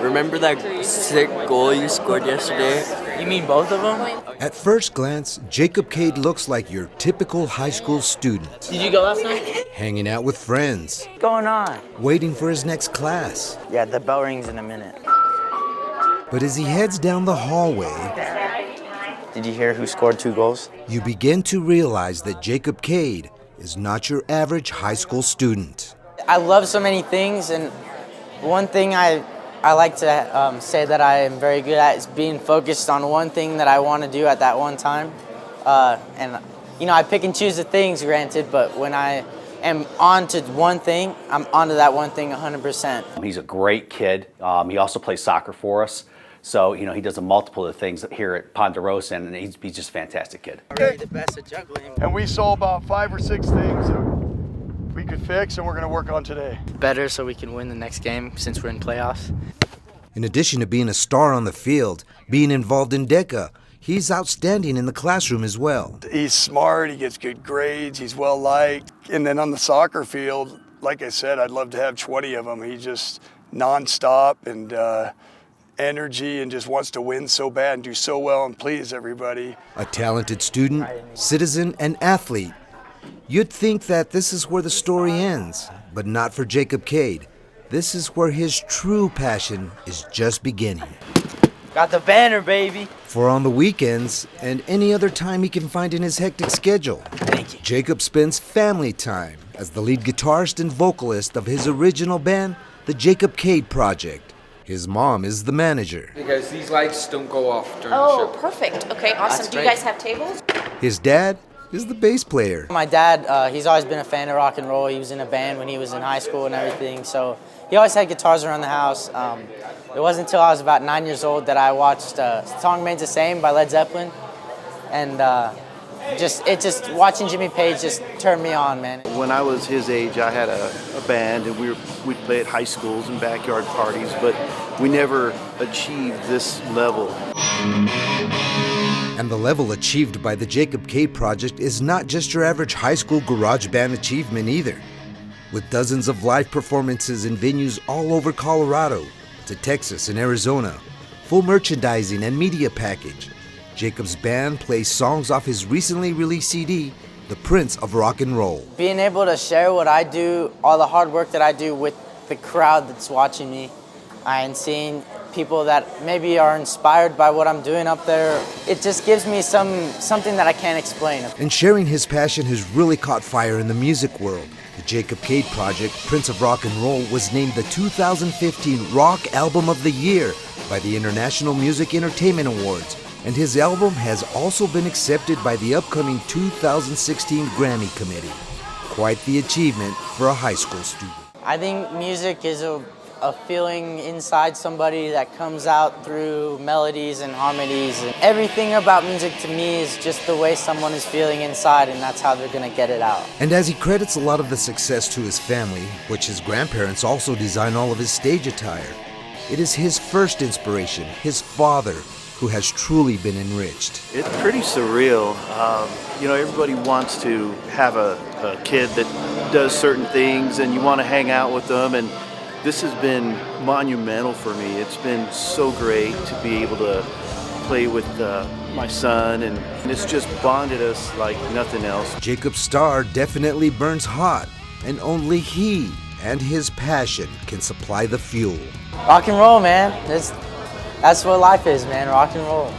remember that sick goal you scored yesterday? You mean both of them? At first glance, Jacob Cade looks like your typical high school student. Did you go last night? Hanging out with friends. What's going on? Waiting for his next class. Yeah, the bell rings in a minute. But as he heads down the hallway, Did you hear who scored 2 goals? you begin to realize that Jacob Cade is not your average high school student. I love so many things, and one thing I like to say that I am very good at is being focused on one thing that I want to do at that one time. And I pick and choose the things, granted, but when I am on to one thing, I'm onto that one thing 100%. He's a great kid. He also plays soccer for us. So, he does a multiple of things here at Ponderosa, and he's just a fantastic kid. Really the best at juggling. And we saw about 5 or 6 things that we could fix and we're going to work on today. Better so we can win the next game since we're in playoffs. In addition to being a star on the field, being involved in DECA, he's outstanding in the classroom as well. He's smart, he gets good grades, he's well liked. And then on the soccer field, like I said, I'd love to have 20 of them. He's just nonstop and energy and just wants to win so bad and do so well and please everybody. A talented student, citizen, and athlete. You'd think that this is where the story ends, but not for Jacob Cade. This is where his true passion is just beginning. Got the banner, baby. For on the weekends and any other time he can find in his hectic schedule, Thank you. Jacob spends family time as the lead guitarist and vocalist of his original band, the Jacob Cade Project. His mom is the manager. Because these lights don't go off during the Oh, show. perfect. Okay, awesome. That's Do you great. guys have tables? His dad is the bass player. My dad, he's always been a fan of rock and roll. He was in a band when he was in high school and everything, so he always had guitars around the house. It wasn't until I was about 9 years old that I watched Song Remains the Same by Led Zeppelin, and just watching Jimmy Page just turned me on, man. When I was his age, I had a band, and we'd play at high schools and backyard parties, but we never achieved this level. And the level achieved by the Jacob Cade Project is not just your average high school garage band achievement either. With dozens of live performances in venues all over Colorado to Texas and Arizona, full merchandising and media package, Jacob's band plays songs off his recently released CD, The Prince of Rock and Roll. Being able to share what I do, all the hard work that I do with the crowd that's watching me, and seeing people that maybe are inspired by what I'm doing up there, it just gives me something that I can't explain. And sharing his passion has really caught fire in the music world. The Jacob Cade Project, Prince of Rock and Roll, was named the 2015 Rock Album of the Year by the International Music Entertainment Awards, and his album has also been accepted by the upcoming 2016 Grammy Committee. Quite the achievement for a high school student. I think music is a feeling inside somebody that comes out through melodies and harmonies. And everything about music to me is just the way someone is feeling inside, and that's how they're gonna get it out. And as he credits a lot of the success to his family, which his grandparents also design all of his stage attire, it is his first inspiration, his father, who has truly been enriched. It's pretty surreal. Everybody wants to have a kid that does certain things, and you want to hang out with them, and this has been monumental for me. It's been so great to be able to play with my son, and it's just bonded us like nothing else. Jacob's star definitely burns hot, and only he and his passion can supply the fuel. Rock and roll, man. That's what life is, man. Rock and roll.